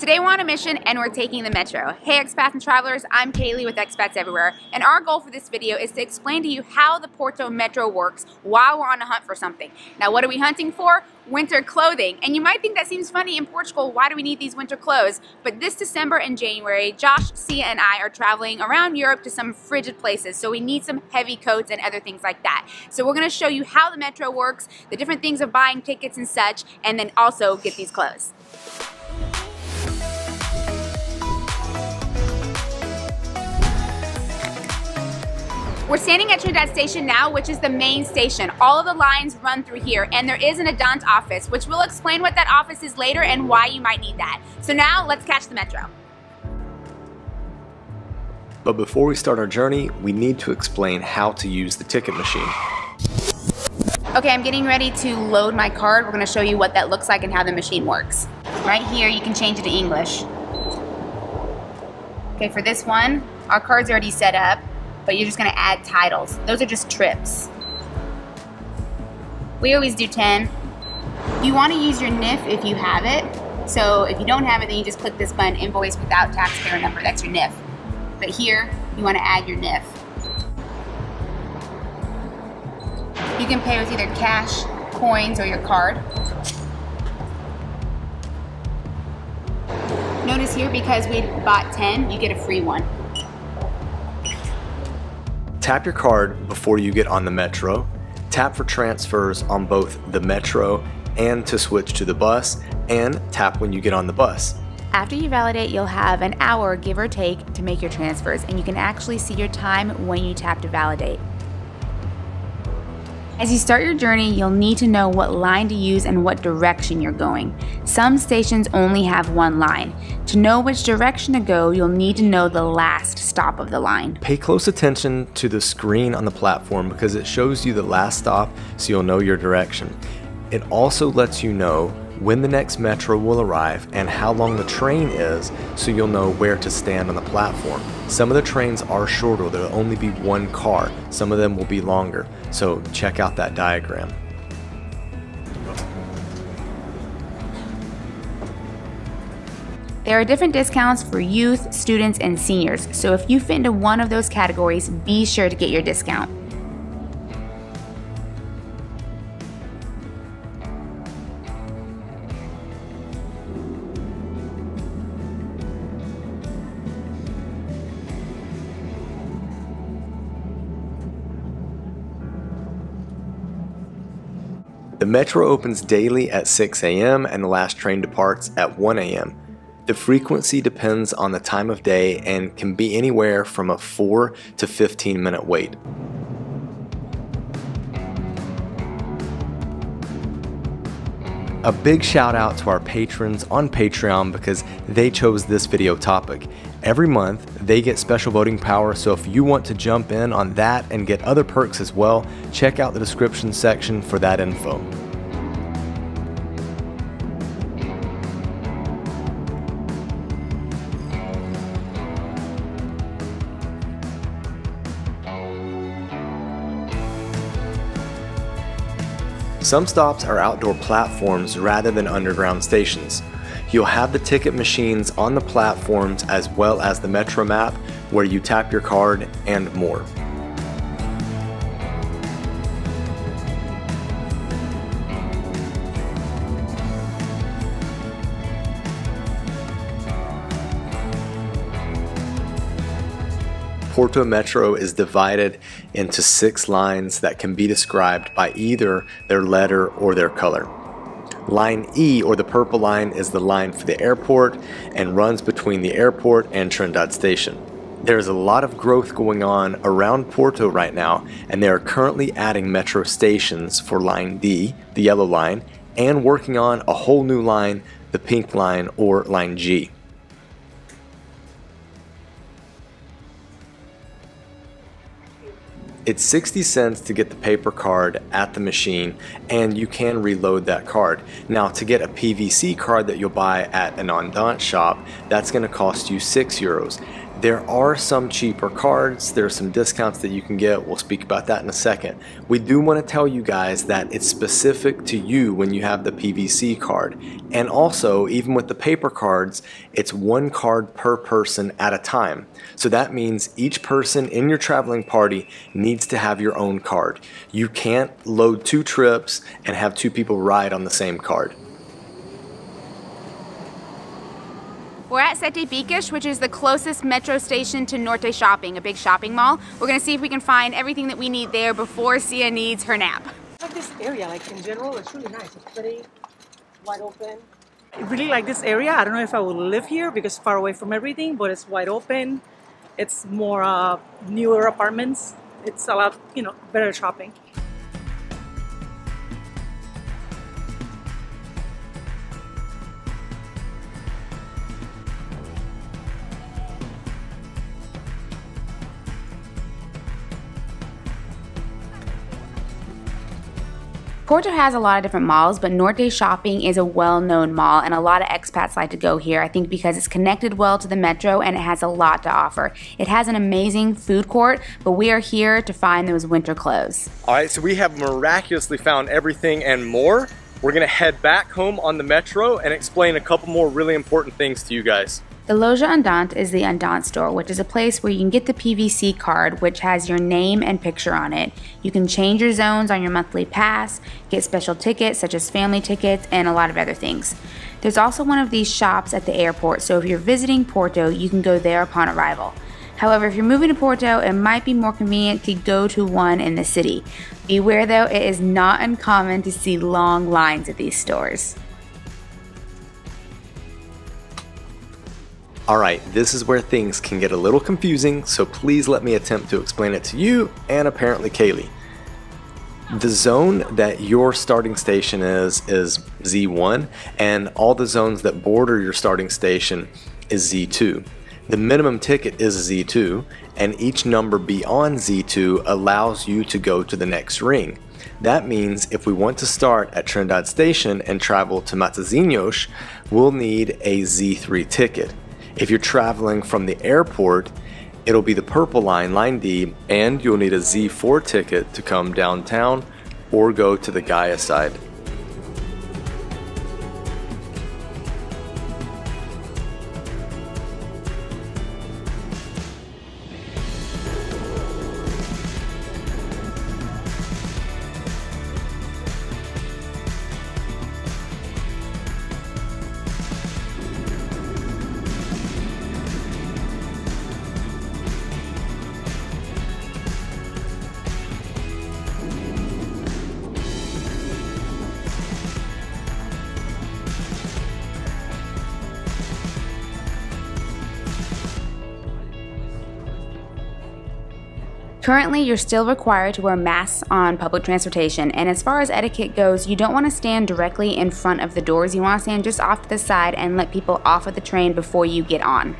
Today we're on a mission and we're taking the metro. Hey expats and travelers, I'm Kalie with Expats Everywhere, and our goal for this video is to explain to you how the Porto metro works while we're on a hunt for something. Now what are we hunting for? Winter clothing. And you might think that seems funny in Portugal, why do we need these winter clothes? But this December and January, Josh, Sia, and I are traveling around Europe to some frigid places, so we need some heavy coats and other things like that. So we're going to show you how the metro works, the different things of buying tickets and such, and then also get these clothes. We're standing at Andante station now, which is the main station. All of the lines run through here, and there is an Andante office, which we'll explain what that office is later and why you might need that. So now, let's catch the metro. But before we start our journey, we need to explain how to use the ticket machine. Okay, I'm getting ready to load my card. We're gonna show you what that looks like and how the machine works. Right here, you can change it to English. Okay, for this one, our card's already set up, but you're just gonna add titles. Those are just trips. We always do 10. You wanna use your NIF if you have it. So if you don't have it, then you just click this button, invoice without taxpayer number, that's your NIF. But here, you wanna add your NIF. You can pay with either cash, coins, or your card. Notice here, because we bought 10, you get a free one. Tap your card before you get on the metro. Tap for transfers on both the metro and to switch to the bus, and tap when you get on the bus. After you validate, you'll have an hour, give or take, to make your transfers, and you can actually see your time when you tap to validate. As you start your journey, you'll need to know what line to use and what direction you're going. Some stations only have one line. To know which direction to go, you'll need to know the last stop of the line. Pay close attention to the screen on the platform because it shows you the last stop so you'll know your direction. It also lets you know when the next metro will arrive and how long the train is so you'll know where to stand on the platform. Some of the trains are shorter, there'll only be one car. Some of them will be longer, so check out that diagram. There are different discounts for youth, students, and seniors, so if you fit into one of those categories, be sure to get your discount. The metro opens daily at 6 a.m. and the last train departs at 1 a.m. The frequency depends on the time of day and can be anywhere from a 4 to 15 minute wait. A big shout out to our patrons on Patreon because they chose this video topic. Every month they get special voting power, so if you want to jump in on that and get other perks as well, check out the description section for that info. Some stops are outdoor platforms rather than underground stations. You'll have the ticket machines on the platforms as well as the metro map where you tap your card and more. Porto Metro is divided into 6 lines that can be described by either their letter or their color. Line E, or the purple line, is the line for the airport and runs between the airport and Trindade station. There's a lot of growth going on around Porto right now, and they are currently adding metro stations for line D, the yellow line, and working on a whole new line, the pink line, or line G. It's 60 cents to get the paper card at the machine, and you can reload that card. Now, to get a PVC card that you'll buy at an Andante shop, that's going to cost you €6. There are some cheaper cards, there are some discounts that you can get, we'll speak about that in a second. We do want to tell you guys that it's specific to you when you have the PVC card. And also, even with the paper cards, it's one card per person at a time. So that means each person in your traveling party needs to have your own card. You can't load 2 trips and have 2 people ride on the same card. We're at Sete Picas, which is the closest metro station to NorteShopping, a big shopping mall. We're gonna see if we can find everything that we need there before Sia needs her nap. I like this area, like in general, it's really nice. It's pretty wide open. I really like this area. I don't know if I would live here because it's far away from everything, but it's wide open. It's more newer apartments. It's a lot, better shopping. Porto has a lot of different malls, but NorteShopping is a well-known mall, and a lot of expats like to go here, I think because it's connected well to the metro and it has a lot to offer. It has an amazing food court, but we are here to find those winter clothes. All right, so we have miraculously found everything and more. We're gonna head back home on the metro and explain a couple more really important things to you guys. The Loja Andante is the Andante store, which is a place where you can get the PVC card, which has your name and picture on it. You can change your zones on your monthly pass, get special tickets such as family tickets, and a lot of other things. There's also one of these shops at the airport, so if you're visiting Porto, you can go there upon arrival. However, if you're moving to Porto, it might be more convenient to go to one in the city. Beware though, it is not uncommon to see long lines at these stores. Alright, this is where things can get a little confusing, so please let me attempt to explain it to you and apparently Kalie. The zone that your starting station is Z1, and all the zones that border your starting station is Z2. The minimum ticket is Z2, and each number beyond Z2 allows you to go to the next ring. That means if we want to start at Trindade Station and travel to Matosinhos, we'll need a Z3 ticket. If you're traveling from the airport, it'll be the purple line, line D, and you'll need a Z4 ticket to come downtown or go to the Gaia side. Currently, you're still required to wear masks on public transportation, and as far as etiquette goes, you don't want to stand directly in front of the doors. You want to stand just off to the side and let people off of the train before you get on.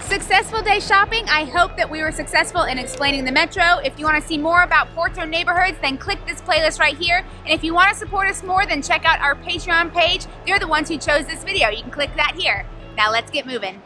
Successful day shopping. I hope that we were successful in explaining the metro. If you want to see more about Porto neighborhoods, then click this playlist right here. And if you want to support us more, then check out our Patreon page. They're the ones who chose this video. You can click that here. Now let's get moving.